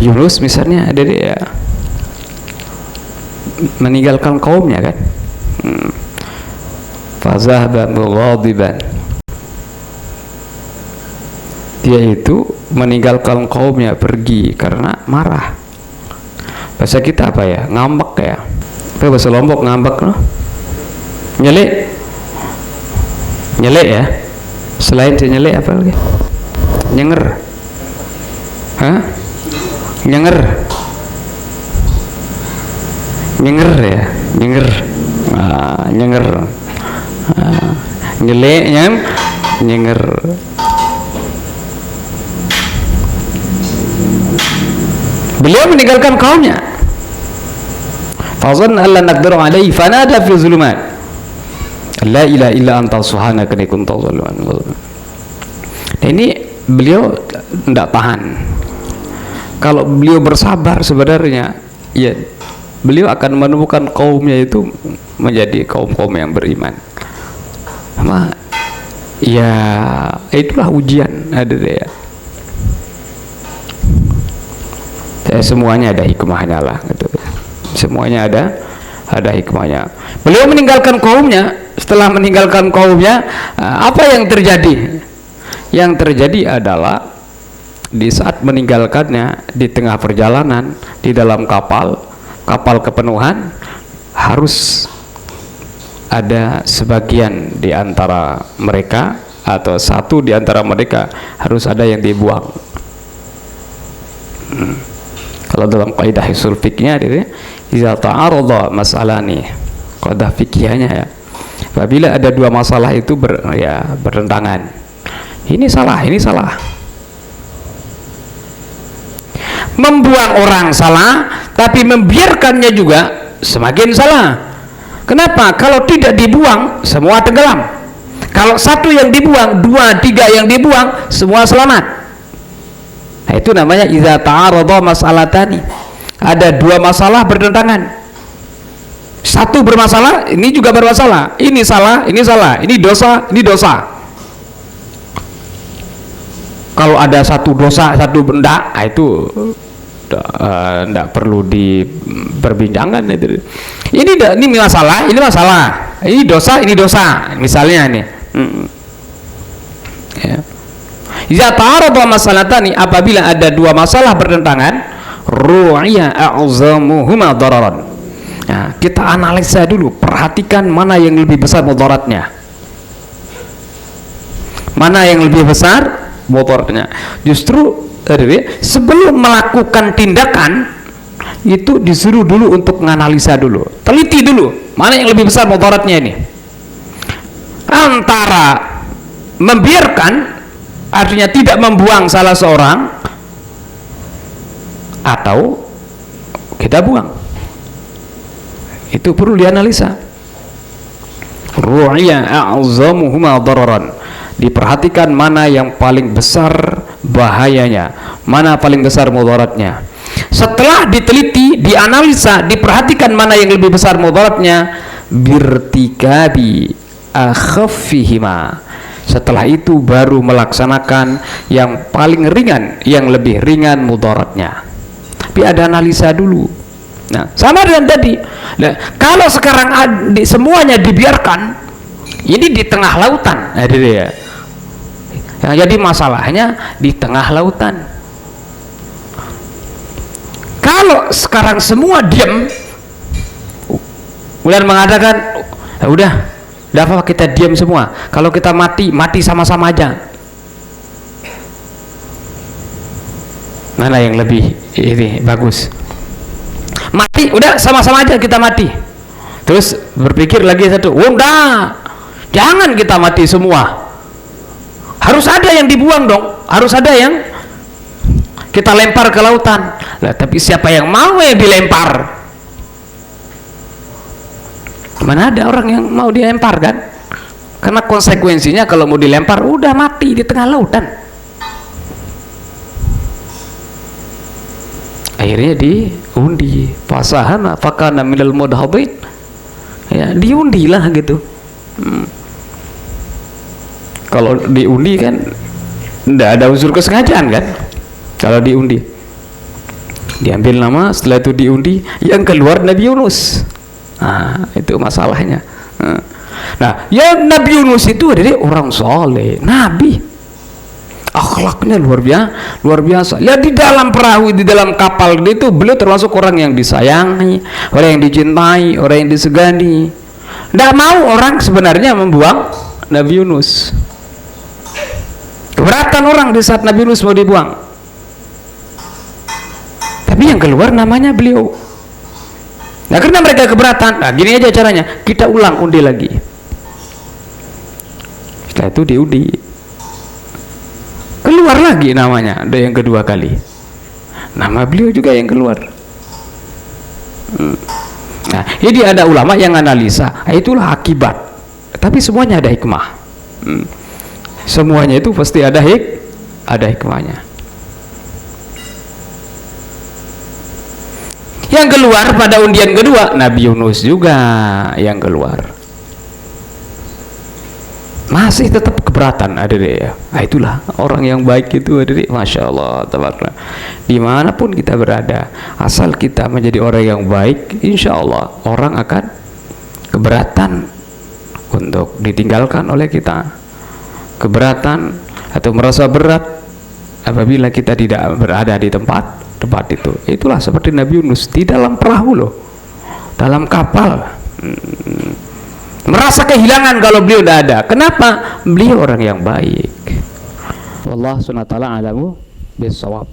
Yunus misalnya ada dia meninggalkan kaumnya kan, fazahaba mughadiban, dia itu meninggalkan kaumnya, pergi karena marah. Bahasa kita apa ya, ngambek ya, apa bahasa Lombok ngambek loh, nyelek ya, selain nyelek apa lagi, nyenger, hah, nyenger ya, nyenger, nyelek, nyenger. Beliau meninggalkan kaumnya. Fazanna alla naqdiru alaihi fanada fi zulumat la ilaha illa anta subhanaka inni kuntu minadh. Ini beliau tidak tahan. Kalau beliau bersabar sebenarnya ya beliau akan menemukan kaumnya itu menjadi kaum-kaum yang beriman. Ya itulah ujian ada ya. Semuanya ada hikmahnya lah gitu. Semuanya ada hikmahnya. Beliau meninggalkan kaumnya. Setelah meninggalkan kaumnya, apa yang terjadi? Yang terjadi adalah di saat meninggalkannya, di tengah perjalanan, di dalam kapal kepenuhan, harus ada sebagian di antara mereka atau satu di antara mereka harus ada yang dibuang. Kalau dalam kaidah usul fikihnya idza ta'arada masalahni, kaidah fikihnya ya, apabila ada dua masalah itu bertentangan, ini salah, membuang orang salah, tapi membiarkannya juga semakin salah. Kenapa? Kalau tidak dibuang semua tenggelam. Kalau satu yang dibuang, dua, tiga yang dibuang, semua selamat. Nah, itu namanya idza ta'arada mas'alatani. Ada dua masalah bertentangan. Satu bermasalah, ini juga bermasalah. Ini salah, ini dosa, ini dosa. Kalau ada satu dosa, satu benda, itu tidak perlu diperbincangkan itu. Ini masalah, ini dosa, misalnya ini. Ya. Idza ta'arada masalatani, apabila ada dua masalah bertentangan, ru'iya a'zamuhuma dararan. Nah, kita analisa dulu, perhatikan mana yang lebih besar mudaratnya. Mana yang lebih besar mudaratnya. Justru sebelum melakukan tindakan itu disuruh dulu untuk menganalisa dulu, teliti dulu mana yang lebih besar mudaratnya ini. Antara membiarkan, artinya tidak membuang salah seorang, atau kita buang, itu perlu dianalisa. Ru'ya a'zamuhuma dararan, diperhatikan mana yang paling besar bahayanya, mana paling besar mudaratnya. Setelah diteliti, dianalisa, diperhatikan mana yang lebih besar mudaratnya, birtikabi akhaffihima. Setelah itu baru melaksanakan yang paling ringan, yang lebih ringan mudaratnya. Tapi ada analisa dulu. Nah, sama dengan tadi. Nah, kalau sekarang semuanya dibiarkan, ini di tengah lautan. Nah, ya. Yang jadi masalahnya di tengah lautan. Kalau sekarang semua diam, kemudian mengatakan, udah apa kita diam semua. Kalau kita mati sama-sama aja. Mana yang lebih ini bagus? Mati, udah sama-sama aja kita mati. Terus berpikir lagi satu, udah, jangan kita mati semua. Harus ada yang dibuang dong, harus ada yang kita lempar ke lautan. Lah, tapi siapa yang mau yang dilempar? Mana ada orang yang mau dilempar kan? Karena konsekuensinya kalau mau dilempar udah mati di tengah lautan. Akhirnya diundi, fasahana fakana minal mudhadhin. Ya, diundilah gitu. Kalau diundi kan tidak ada unsur kesengajaan kan? Kalau diundi. Diambil nama, setelah itu diundi, yang keluar Nabi Yunus. Nah, itu masalahnya. Nah, ya Nabi Yunus itu adalah orang soleh, Nabi. Akhlaknya luar biasa. Lihat di dalam perahu, di dalam kapal itu, beliau termasuk orang yang disayangi, orang yang dicintai, orang yang disegani. Tidak mau orang sebenarnya membuang Nabi Yunus. Keberatan orang di saat Nabi Yunus mau dibuang. Tapi yang keluar namanya beliau. Nah, karena mereka keberatan, nah gini aja caranya, kita ulang undi lagi. Setelah itu diundi, keluar lagi namanya, ada yang kedua kali. Nama beliau juga yang keluar. Nah, jadi ada ulama yang analisa, itulah akibat. Tapi semuanya ada hikmah. Semuanya itu pasti ada hikmahnya. Yang keluar pada undian kedua Nabi Yunus juga yang keluar, masih tetap keberatan adik-adik ya. Nah, itulah orang yang baik itu adik-adik, Masya Allah, tabarakallah. Dimanapun kita berada, asal kita menjadi orang yang baik, insya Allah orang akan keberatan untuk ditinggalkan oleh kita, keberatan atau merasa berat apabila kita tidak berada di tempat itu. Itulah seperti Nabi Yunus di dalam perahu loh, dalam kapal, merasa kehilangan kalau beliau tidak ada. Kenapa? Beliau orang yang baik. Wallahu subhanahu wa ta'ala a'lamu bis-shawab.